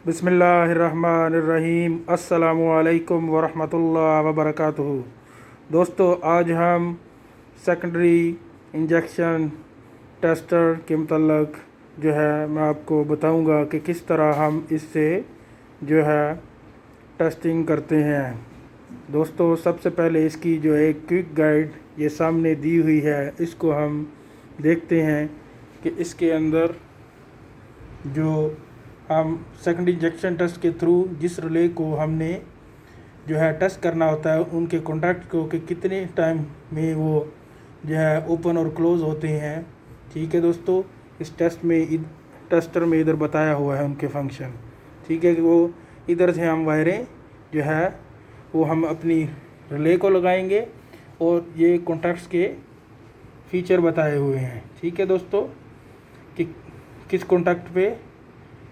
बिस्मिल्लाहिर्रहमानिर्रहीम। अस्सलामुअलैकुम वरहमतुल्लाहि वबरकातुहू। दोस्तों, आज हम सेकेंडरी इंजेक्शन टेस्टर के मतलब जो है मैं आपको बताऊंगा कि किस तरह हम इससे जो है टेस्टिंग करते हैं। दोस्तों, सबसे पहले इसकी जो एक क्विक गाइड ये सामने दी हुई है, इसको हम देखते हैं कि इसके अंदर जो हम सेकंड इंजेक्शन टेस्ट के थ्रू जिस रिले को हमने जो है टेस्ट करना होता है, उनके कॉन्टैक्ट को कि कितने टाइम में वो जो है ओपन और क्लोज़ होते हैं। ठीक है दोस्तों, इस टेस्टर में इधर बताया हुआ है उनके फंक्शन। ठीक है कि वो इधर से हम वायरें जो है वो हम अपनी रिले को लगाएंगे और ये कॉन्टैक्ट्स के फीचर बताए हुए हैं। ठीक है दोस्तों, कि किस कॉन्टैक्ट पे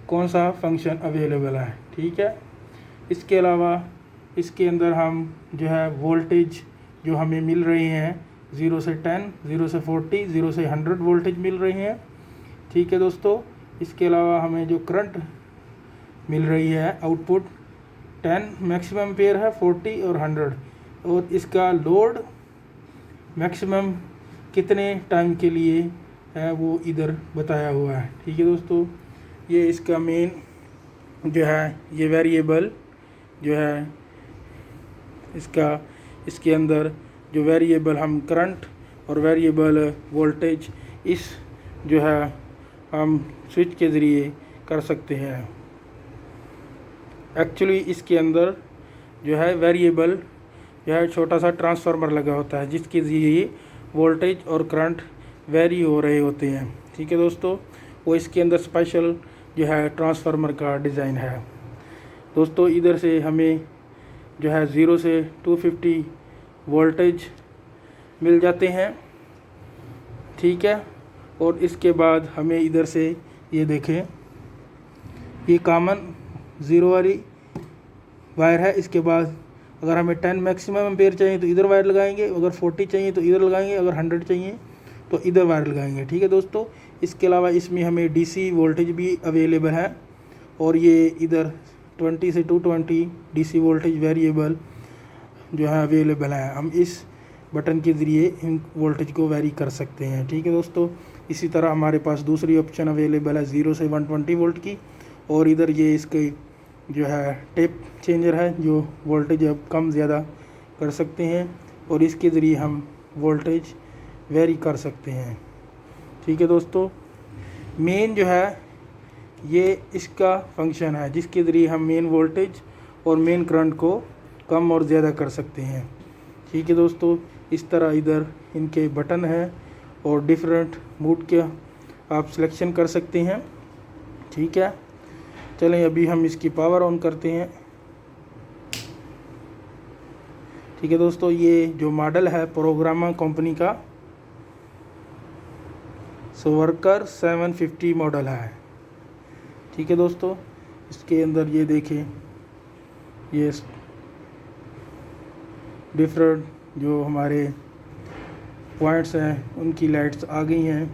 कौन सा फंक्शन अवेलेबल है। ठीक है, इसके अलावा इसके अंदर हम जो है वोल्टेज जो हमें मिल रही हैं 0 से 10, 0 से 40, 0 से 100 वोल्टेज मिल रही हैं। ठीक है दोस्तों, इसके अलावा हमें जो करंट मिल रही है आउटपुट 10 मैक्सिमम पेयर है, 40 और 100, और इसका लोड मैक्सिमम कितने टाइम के लिए है वो इधर बताया हुआ है। ठीक है दोस्तों, ये इसका मेन जो है ये वेरिएबल जो है इसके अंदर जो वेरिएबल हम करंट और वेरिएबल वोल्टेज इस जो है हम स्विच के ज़रिए कर सकते हैं। एक्चुअली इसके अंदर जो है वेरिएबल जो है छोटा सा ट्रांसफार्मर लगा होता है जिसके ज़रिए वोल्टेज और करंट वेरी हो रहे होते हैं। ठीक है दोस्तों, वो इसके अंदर स्पेशल जो है ट्रांसफार्मर का डिज़ाइन है। दोस्तों, इधर से हमें जो है 0 से 250 वोल्टेज मिल जाते हैं। ठीक है, और इसके बाद हमें इधर से ये देखें, ये कॉमन 0 वाली वायर है। इसके बाद अगर हमें 10 मैक्सिमम एम्पेयर चाहिए तो इधर वायर लगाएंगे, अगर 40 चाहिए तो इधर लगाएंगे, अगर 100 चाहिए तो इधर वायर लगाएंगे। ठीक है दोस्तों, इसके अलावा इसमें हमें डीसी वोल्टेज भी अवेलेबल है और ये इधर 20 से 220 डीसी वोल्टेज वेरिएबल जो है अवेलेबल है। हम इस बटन के ज़रिए इन वोल्टेज को वेरी कर सकते हैं। ठीक है दोस्तों, इसी तरह हमारे पास दूसरी ऑप्शन अवेलेबल है 0 से 120 वोल्ट की, और इधर ये इसके जो है टेप चेंजर है जो वोल्टेज अब कम ज़्यादा कर सकते हैं और इसके ज़रिए हम वोल्टेज वेरी कर सकते हैं। ठीक है दोस्तों, मेन जो है ये इसका फंक्शन है जिसके ज़रिए हम मेन वोल्टेज और मेन करंट को कम और ज़्यादा कर सकते हैं। ठीक है दोस्तों, इस तरह इधर इनके बटन हैं और डिफरेंट मूड के आप सिलेक्शन कर सकते हैं। ठीक है, चलें अभी हम इसकी पावर ऑन करते हैं। ठीक है दोस्तों, ये जो मॉडल है प्रोग्रामा कंपनी का वर्कर 750 मॉडल है। ठीक है दोस्तों, इसके अंदर ये देखें, ये डिफरेंट जो हमारे पॉइंट्स हैं उनकी लाइट्स आ गई हैं।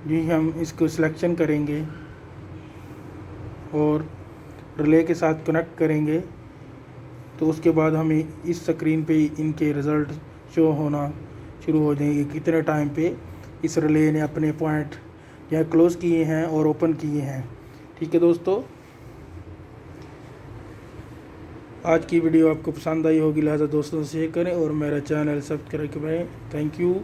जी, हम इसको सिलेक्शन करेंगे और रिले के साथ कनेक्ट करेंगे तो उसके बाद हमें इस स्क्रीन पे इनके रिज़ल्ट शो होना शुरू हो जाएंगे, कितने टाइम पे इस रिले ने अपने पॉइंट या क्लोज़ किए हैं और ओपन किए हैं। ठीक है दोस्तों, आज की वीडियो आपको पसंद आई होगी, लिहाजा दोस्तों से शेयर करें और मेरा चैनल सब्सक्राइब करें। Thank you.